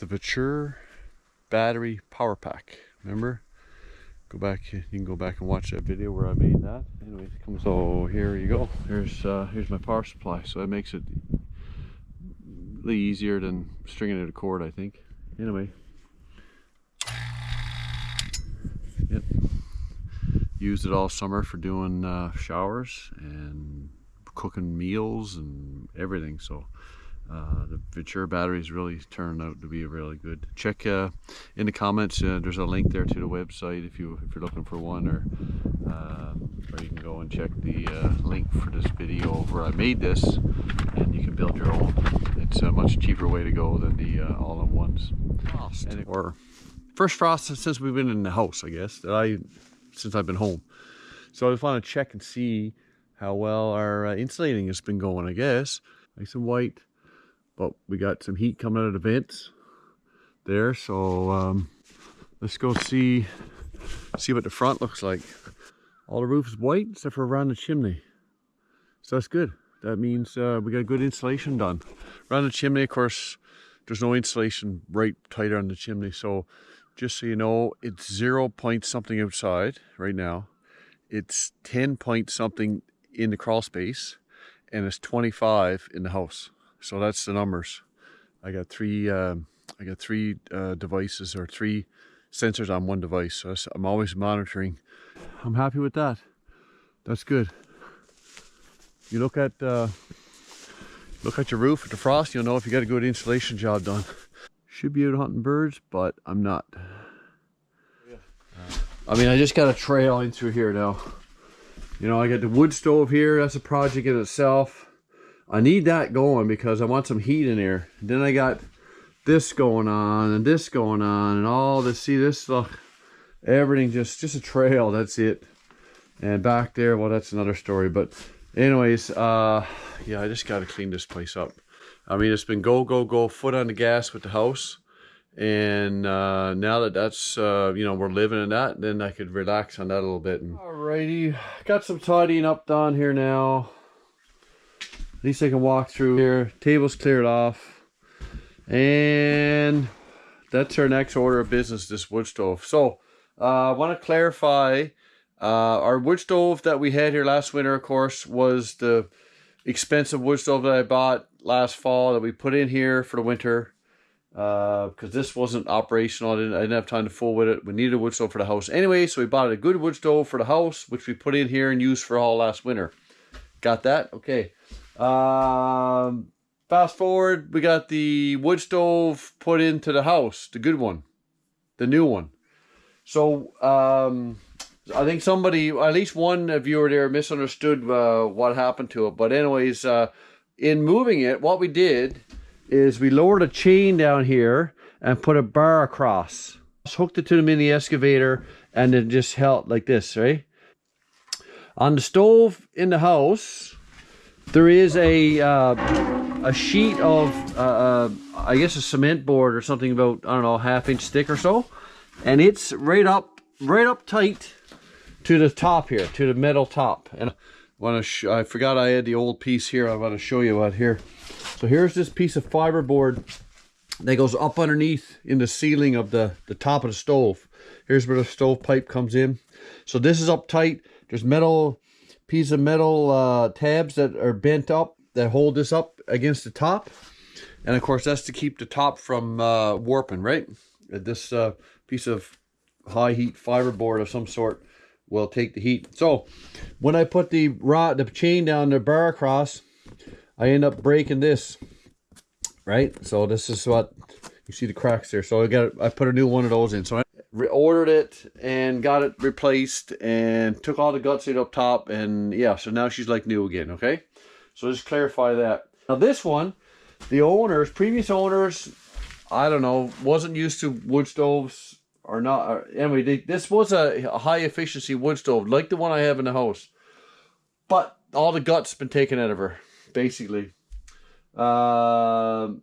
Vatrer battery power pack. Remember? Go back, you can go back and watch that video where I made that. Anyway, it comes, so here you go. Here's my power supply. So that makes it really easier than stringing it a cord, I think. Anyway. Yep. Used it all summer for doing showers and cooking meals and everything. So the Vatrer batteries really turned out to be really good. Check in the comments. There's a link there to the website if you're looking for one, or you can go and check the link for this video where I made this, and you can build your own. It's a much cheaper way to go than the all-in-ones. Or first frost since we've been in the house, I guess, since I've been home. So I just want to check and see how well our insulating has been going, I guess. Nice and white, but we got some heat coming out of the vents there. So let's go see what the front looks like. All the roof is white except for around the chimney. So that's good. That means we got good insulation done. Around the chimney, of course, there's no insulation right tighter on the chimney. So just so you know, it's 0 point something outside right now. It's 10 point something in the crawl space, and it's 25 in the house. So that's the numbers. I got three devices, or 3 sensors on one device. So I'm always monitoring. I'm happy with that. That's good. You look at your roof at the frost, you'll know if you got a good insulation job done. Should be out hunting birds, but I'm not. I mean, I just got a trail in through here now. You know, I got the wood stove here. That's a project in itself. I need that going because I want some heat in there. And then I got this going on and this going on and all this. See this? Look, everything just a trail. That's it. And back there, well, that's another story. But anyways, yeah, I just got to clean this place up. I mean, it's been go, foot on the gas with the house. And now that that's, you know, we're living in that, then I could relax on that a little bit. And alrighty, got some tidying up done here now. At least I can walk through here. Table's cleared off. And that's our next order of business, this wood stove. So, I want to clarify, our wood stove that we had here last winter, of course, was the expensive wood stove that I bought last fall that we put in here for the winter. Because this wasn't operational. I didn't have time to fool with it. We needed a wood stove for the house anyway, so we bought a good wood stove for the house, which we put in here and used for all last winter. Got that? Okay. Fast forward, we got the wood stove put into the house, the good one, the new one. So I think somebody, at least one viewer there, misunderstood what happened to it. But anyways, in moving it, what we did is we lowered a chain down here and put a bar across. Just hooked it to the mini excavator and it just held like this, right? On the stove in the house, there is a sheet of, I guess a cement board or something about, I don't know, 1/2 inch thick or so. And it's right up tight to the top here, to the metal top. And I forgot I had the old piece here. I want to show you what here. So here's this piece of fiberboard that goes up underneath in the ceiling of the top of the stove. Here's where the stove pipe comes in. So this is up tight. There's piece of metal tabs that are bent up that hold this up against the top. And of course that's to keep the top from warping, right? This piece of high heat fiberboard of some sort will take the heat. So when I put the chain down the bar across, I end up breaking this, right? So this is what you see, the cracks there. So I put a new one of those in. So I ordered it and got it replaced and took all the guts out up top, and yeah, so now she's like new again. Okay, so just clarify that. Now this one, the previous owners, I don't know, wasn't used to wood stoves or not. Anyway, this was a high efficiency wood stove like the one I have in the house, but all the guts been taken out of her, basically. So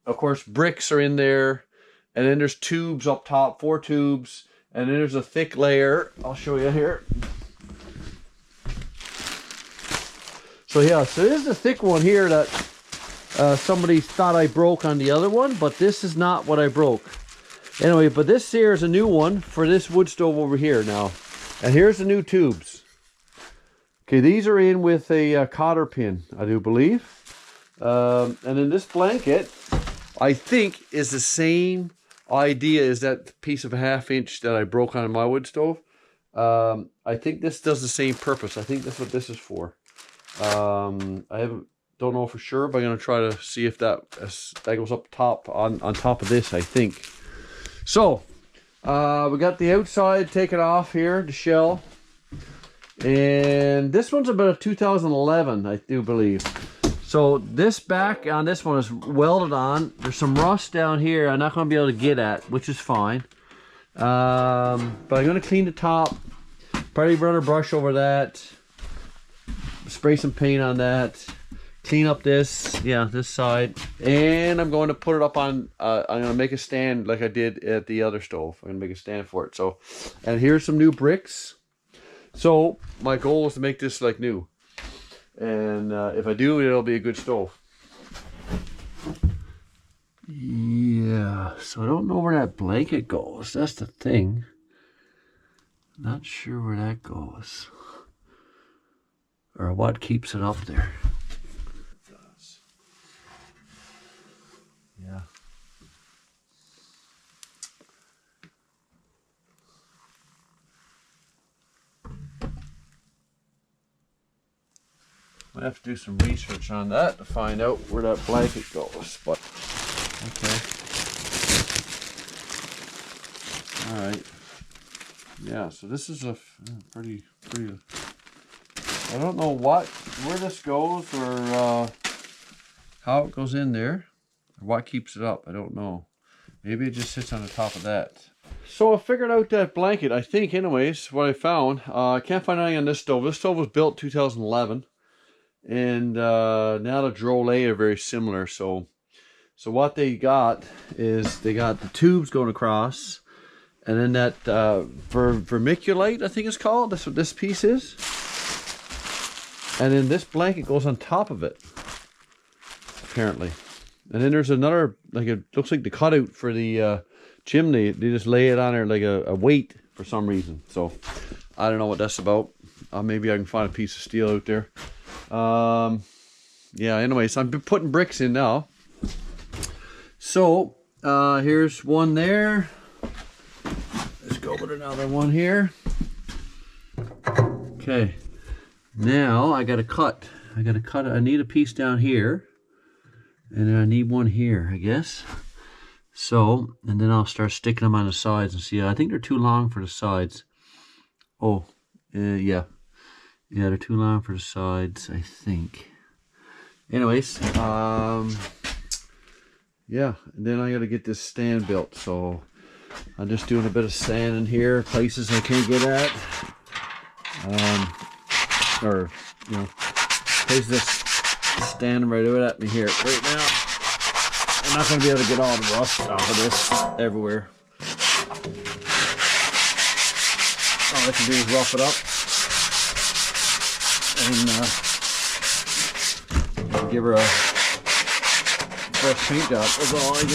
of course bricks are in there, and then there's tubes up top, 4 tubes, and then there's a thick layer. I'll show you here. So yeah, so this is the thick one here that somebody thought I broke on the other one, but this is not what I broke. Anyway, but this here is a new one for this wood stove over here now. And here's the new tubes. Okay, these are in with a cotter pin, I do believe. And then this blanket, I think, is the same idea as that piece of a 1/2 inch that I broke on my wood stove. I think this does the same purpose. I think that's what this is for. Don't know for sure, but I'm gonna try to see if that goes up top on top of this, I think. So we got the outside taken off here, the shell, and this one's about a 2011, I do believe. So this back on this one is welded on. There's some rust down here I'm not gonna be able to get at, which is fine. But I'm gonna clean the top, probably run a brush over that, spray some paint on that, clean up this side, and I'm going to put it up on I'm gonna make a stand like I did at the other stove. I'm gonna make a stand for it. So, and here's some new bricks. So my goal is to make this like new, and if I do, it'll be a good stove. Yeah, so I don't know where that blanket goes. That's the thing. Not sure where that goes, or what keeps it up there. Yeah. I have to do some research on that to find out where that blanket goes, but okay. All right. Yeah, so this is a pretty. I don't know where this goes or how it goes in there, or what keeps it up. I don't know. Maybe it just sits on the top of that. So I figured out that blanket, I think, anyways, what I found. I can't find anything on this stove. This stove was built 2011. And now the Drolet are very similar. So what they got is they got the tubes going across, and then that vermiculite, I think it's called. That's what this piece is. And then this blanket goes on top of it, apparently. And then there's another, like, it looks like the cutout for the chimney. They just lay it on there like a weight for some reason. So I don't know what that's about. Maybe I can find a piece of steel out there. Yeah, anyways, I'm putting bricks in now. So here's one there. Let's go with another one here. Okay, now I gotta cut it. I need a piece down here, and then I need one here, I guess. So, and then I'll start sticking them on the sides and see. I think they're too long for the sides. Oh, yeah, they're too long for the sides, I think. Anyways, yeah, and then I gotta get this stand built. So I'm just doing a bit of sanding here, places I can't get at, or you know, places that's standing right out at me here right now. I'm not gonna be able to get all the rust off of this everywhere. All I can do is rough it up and give her a fresh paint job. That's all I can do.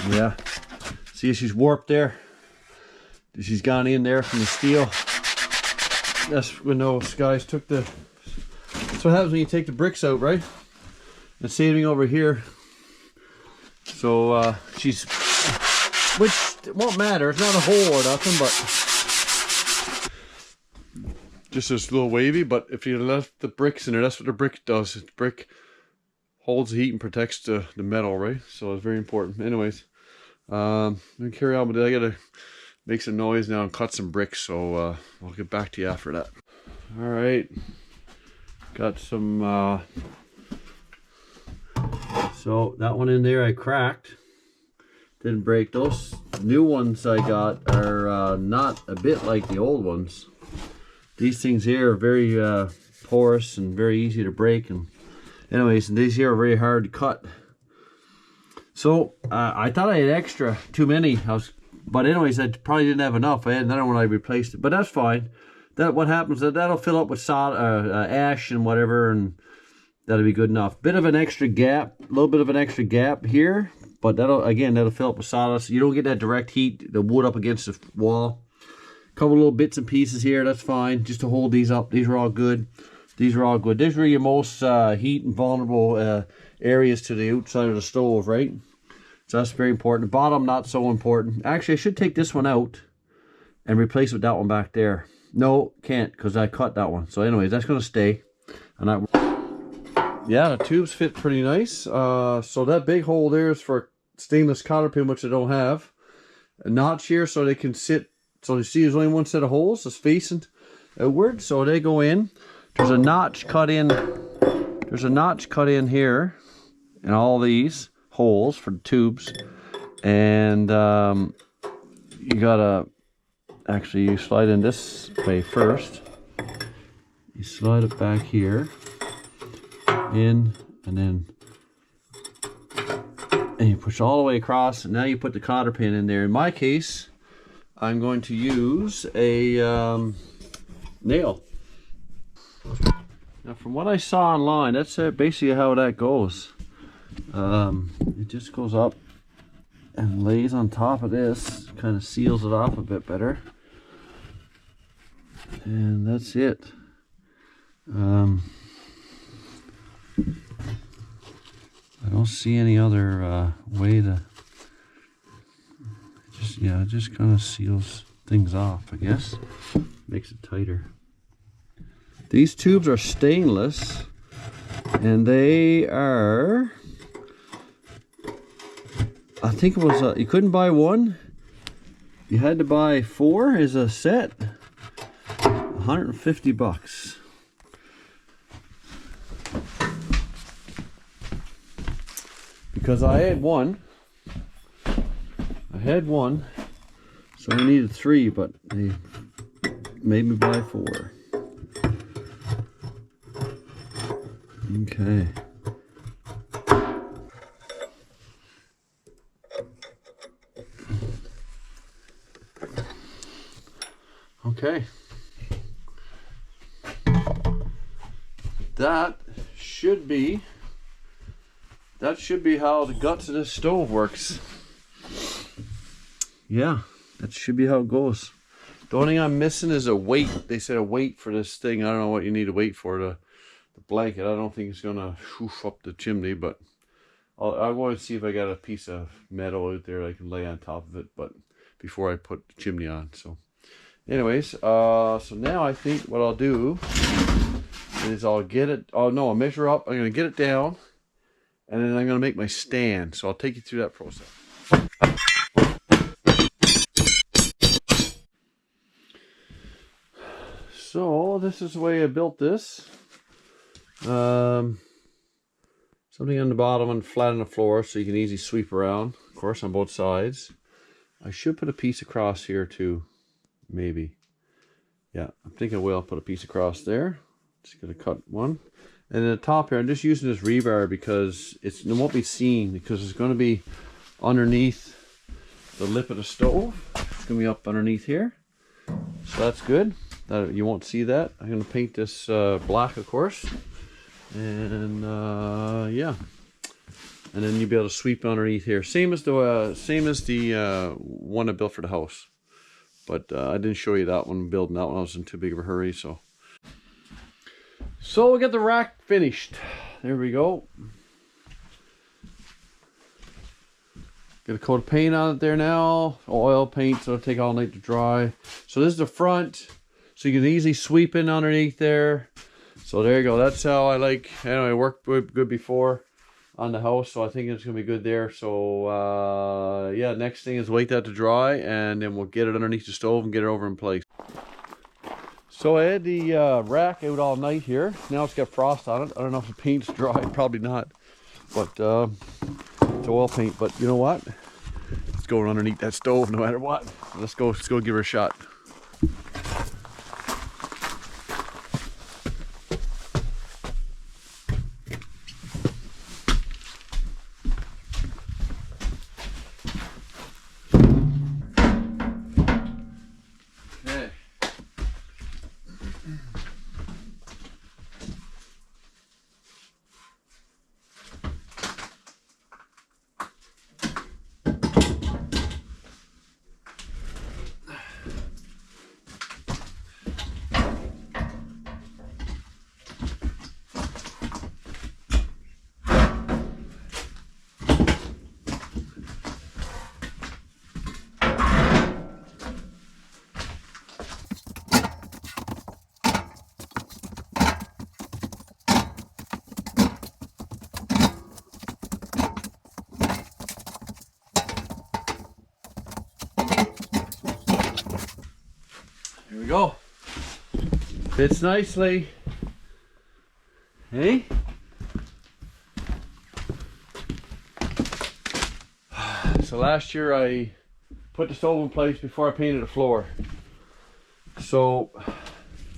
Yeah, see, she's warped there. She's gone in there from the steel. That's when those guys took the... That's what happens when you take the bricks out, right? And saving over here. So she's... Which it won't matter. It's not a hole or nothing, but... Just this little wavy, but if you left the bricks in there, that's what the brick does. The brick holds the heat and protects the metal, right? So it's very important. Anyways, I'm gonna carry on with it. I gotta make some noise now and cut some bricks, so I'll get back to you after that. All right, got some. So that one in there I cracked. Didn't break. Those new ones I got are not a bit like the old ones. These things here are very porous and very easy to break. And anyways, and these here are very hard to cut. So I thought I had extra, too many. But anyways, I probably didn't have enough. I had another one, I replaced it, but that's fine. What happens is that'll fill up with ash and whatever, and that'll be good enough. Bit of an extra gap, a little bit of an extra gap here, but that'll fill up with sawdust. You don't get that direct heat, the wood up against the wall. Couple little bits and pieces here, that's fine, just to hold these up. These are all good. These are all good. These are your most heat and vulnerable areas to the outside of the stove, right? So that's very important. The bottom, not so important. Actually, I should take this one out and replace it with that one back there. No, can't, because I cut that one. So anyways, that's going to stay. And yeah, the tubes fit pretty nice. So that big hole there is for stainless cotter pin, which I don't have. A notch here so they can sit. So you see there's only one set of holes that's facing outward. So they go in. There's a notch cut in. There's a notch cut in here in all these holes for the tubes. And you gotta, actually you slide in this way first. You slide it back here. In, and you push all the way across, and now you put the cotter pin in there. In my case, I'm going to use a nail. Now from what I saw online, that's basically how that goes. It just goes up and lays on top of this, kind of seals it off a bit better, and that's it. I don't see any other way to it just kind of seals things off, I guess. Makes it tighter. These tubes are stainless, and they are, I think it was, you couldn't buy one. You had to buy 4 as a set. $150. Because I had one, so I needed 3, but they made me buy 4. Okay. Okay. That should be how the guts of this stove works. Yeah, that should be how it goes. The only thing I'm missing is a weight. They said a weight for this thing. I don't know what you need a weight for. The blanket, I don't think it's gonna hoof up the chimney, but I'll go and see if I got a piece of metal out there I can lay on top of it, but before I put the chimney on. So anyways, so now I think what I'll do is I'll get it, I'll measure up, I'm gonna get it down, and then I'm gonna make my stand. So I'll take you through that process. So this is the way I built this. Something on the bottom and flat on the floor so you can easily sweep around, of course, on both sides. I should put a piece across here too, maybe. Yeah, I think I will put a piece across there. Just gonna cut one. And then the top here, I'm just using this rebar because it won't be seen, because it's going to be underneath the lip of the stove. It's going to be up underneath here. So that's good. You won't see that. I'm going to paint this black, of course. And yeah. And then you'll be able to sweep underneath here. Same as the one I built for the house. But I didn't show you that one, building that one. I was in too big of a hurry, so. So we got the rack finished. There we go. Get a coat of paint on it there now. Oil paint, so it'll take all night to dry. So this is the front, so you can easily sweep in underneath there. So there you go. That's how I like. Anyway, it worked good before on the house, so I think it's gonna be good there. So yeah, next thing is wait that to dry, and then we'll get it underneath the stove and get it over in place. So I had the rack out all night here. Now it's got frost on it. I don't know if the paint's dry, probably not. But it's oil paint. But you know what? It's going underneath that stove no matter what. Let's go give her a shot. we go. Fits nicely. Hey? So last year I put the stove in place before I painted the floor. So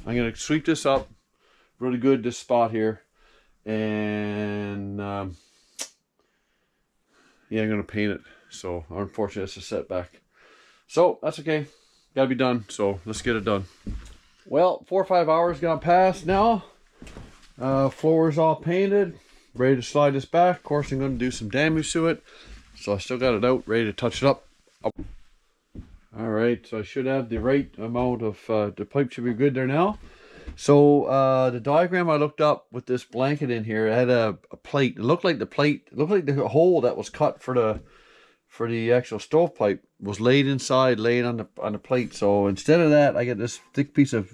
I'm gonna sweep this up really good, this spot here, and yeah, I'm gonna paint it. So unfortunately it's a setback. So that's okay, gotta be done. So let's get it done. Well, 4 or 5 hours gone past now. Floor is all painted, ready to slide this back. Of course I'm gonna do some damage to it. So I still got it out, ready to touch it up. Alright, so I should have the right amount of, the pipe should be good there now. So the diagram I looked up with this blanket in here, it had a plate. It looked like the hole that was cut for the actual stovepipe was laid inside, laid on the plate. So instead of that, I get this thick piece of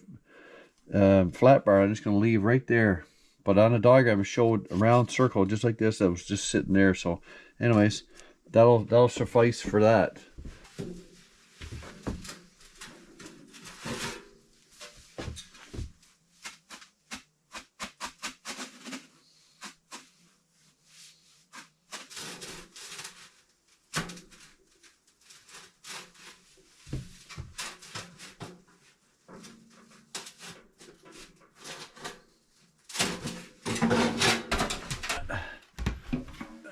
flat bar I'm just going to leave right there. But on the diagram it showed a round circle just like this that was just sitting there. So anyways, that'll suffice for that.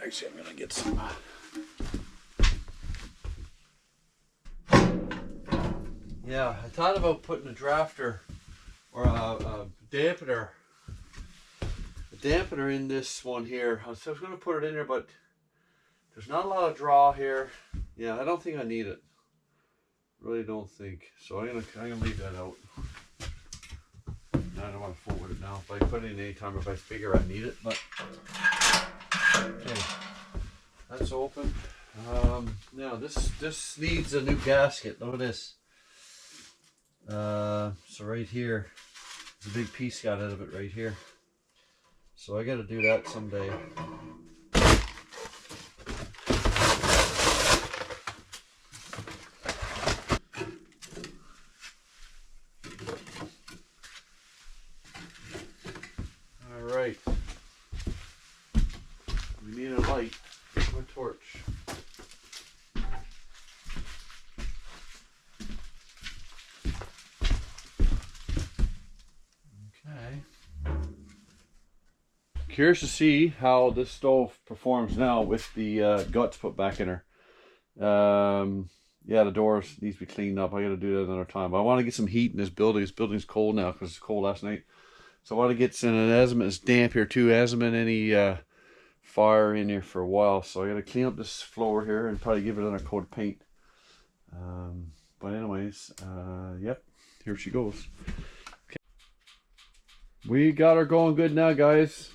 Actually, I'm gonna get some. Yeah, I thought about putting a drafter or a dampener in this one here. I was going to put it in there, but there's not a lot of draw here. Yeah, I don't think I need it. Really don't think. So I'm gonna leave that out. I don't want to fool with it now. If I put it in anytime if I figure I need it, but okay, that's open. Now this needs a new gasket. Look at this. So right here, there's a big piece got out of it right here. So I got to do that someday. All right. We need a light. A torch. Curious to see how this stove performs now with the guts put back in her. Yeah, the doors needs to be cleaned up. I got to do that another time. But I want to get some heat in this building. This building's cold now because it's cold last night. So I want to get some, and it hasn't been, it's damp here too. It hasn't been any fire in here for a while. So I got to clean up this floor here and probably give it another coat of paint. But anyways, yep, here she goes. Okay. We got her going good now, guys.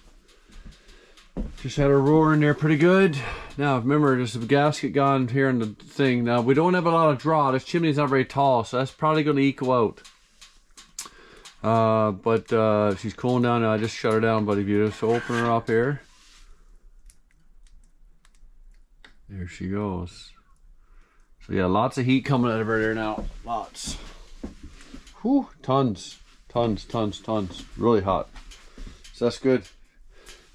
Just had a roar in there pretty good. Now remember, there's a gasket gone here in the thing. Now we don't have a lot of draw. This chimney's not very tall, so that's probably going to equal out. But she's cooling down now. I just shut her down, but if you just open her up here, there she goes. So yeah, lots of heat coming out of her there now. Lots. Whew, tons. Really hot. So that's good.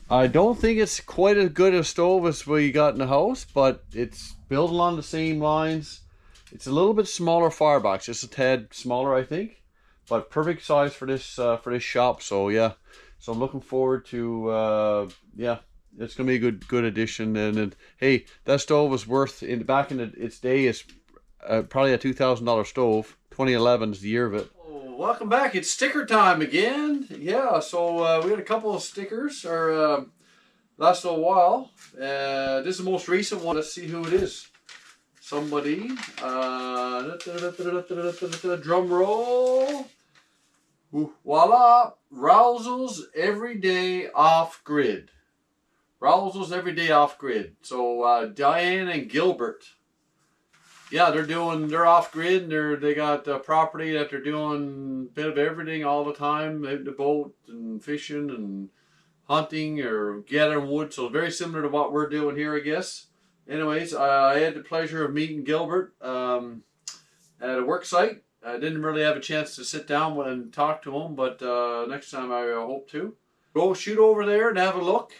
I don't think it's quite as good a stove as we got in the house, but it's built along the same lines. It's a little bit smaller firebox, just a tad smaller, I think, but perfect size for this shop. So yeah, so I'm looking forward to yeah, it's gonna be a good addition. And hey, that stove was worth back in its day. It's probably a $2,000 stove. 2011 is the year of it. Welcome back. It's sticker time again. Yeah, so we got a couple of stickers or last little while. This is the most recent one. Let's see who it is. Somebody. Drum roll. Voila. Rowsells Everyday Off Grid. Rowsells Everyday Off Grid. So Diane and Gilbert. Yeah, they're off grid. They got property that they're doing a bit of everything all the time. Out the boat and fishing and hunting or gathering wood. So very similar to what we're doing here, I guess. Anyways, I had the pleasure of meeting Gilbert at a work site. I didn't really have a chance to sit down and talk to them, but next time I hope to. Go shoot over there and have a look.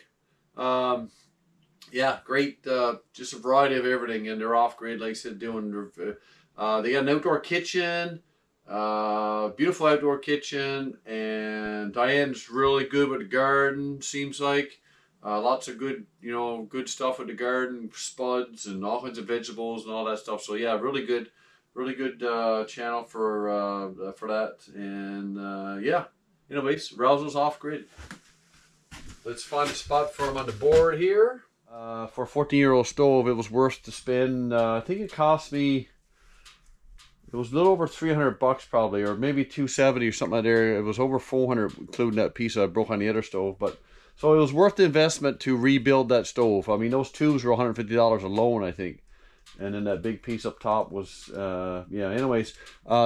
Yeah, great. Just a variety of everything, and they're off grid, like I said, doing. They got an outdoor kitchen, beautiful outdoor kitchen, and Diane's really good with the garden. Seems like lots of good, good stuff with the garden, spuds and all kinds of vegetables and all that stuff. So yeah, really good channel for that. And yeah, anyways, Rowsells off grid. Let's find a spot for them on the board here. For a 14-year-old stove, it was worth to spend. I think it cost me. It was a little over $300 probably, or maybe $270 or something like that. It was over $400, including that piece I broke on the other stove. But so it was worth the investment to rebuild that stove. I mean, those tubes were $150 alone, I think. And then that big piece up top was, yeah. Anyways,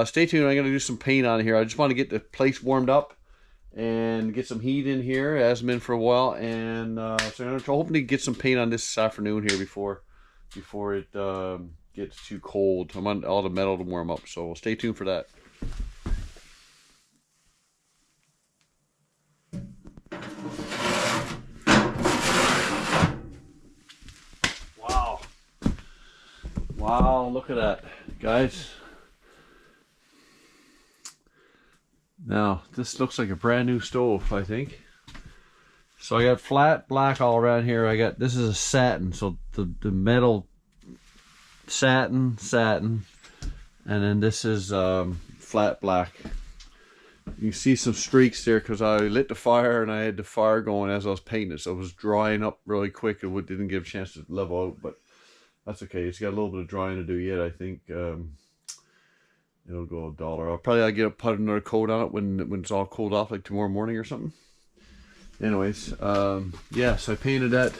stay tuned. I'm gonna do some paint on here. I just want to get the place warmed up and get some heat in here. It hasn't been for a while, and so I'm hoping to get some paint on this afternoon here before it gets too cold. I want all the metal to warm up, so stay tuned for that. Wow, look at that, guys. Now, this looks like a brand new stove, I think. So I got flat black all around here. This is a satin, so the metal satin, and then this is flat black. You see some streaks there because I lit the fire and I had the fire going as I was painting it, so it was drying up really quick. It didn't give a chance to level out, but that's okay. It's got a little bit of drying to do yet, I think. It'll go $1. I'll put another coat on it when it's all cooled off, like tomorrow morning or something. Anyways, yeah, so I painted that.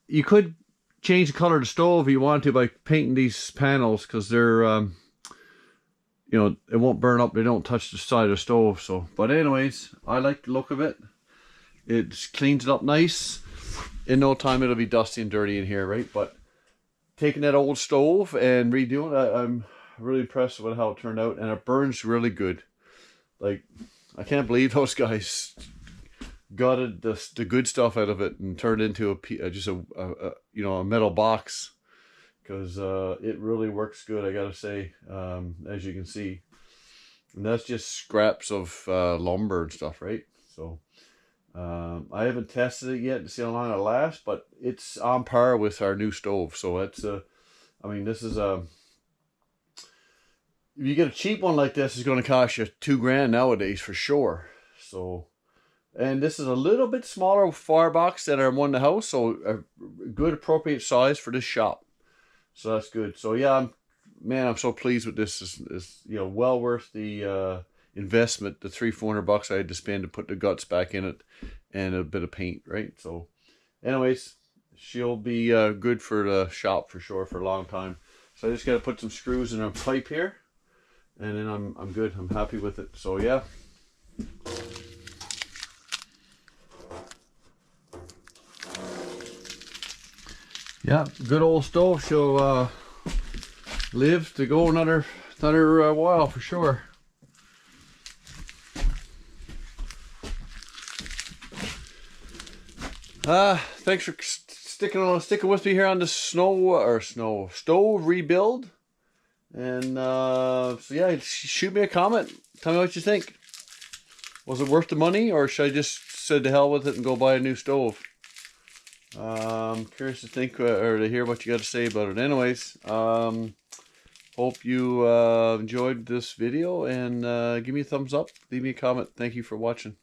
You could change the color of the stove if you want to by painting these panels, because they're, it won't burn up. They don't touch the side of the stove. So, but anyways, I like the look of it. It cleans it up nice. In no time, it'll be dusty and dirty in here, right? But taking that old stove and redoing it, I'm really impressed with how it turned out, and it burns really good. Like, I can't believe those guys gutted the good stuff out of it and turned it into a metal box, because it really works good, I gotta say, as you can see. And that's just scraps of lumber and stuff, right? So I haven't tested it yet to see how long it lasts, but it's on par with our new stove. So it's I mean, this is if you get a cheap one like this, it's going to cost you $2,000 nowadays for sure. So, and this is a little bit smaller firebox than our one in the house, so a good appropriate size for this shop. So that's good. So yeah, I'm so pleased with this. It's well worth the investment, the $300-400 I had to spend to put the guts back in it and a bit of paint, right? So anyways, she'll be good for the shop for sure for a long time. So I just got to put some screws in our pipe here, and then I'm good. I'm happy with it. So yeah. Yeah, good old stove. She'll live to go another while for sure. Thanks for sticking with me here on the stove rebuild. And so yeah, shoot me a comment. Tell me what you think. Was it worth the money, or should I just say to hell with it and go buy a new stove? I'm curious to think or to hear what you got to say about it. Anyways, hope you enjoyed this video, and give me a thumbs up, leave me a comment. Thank you for watching.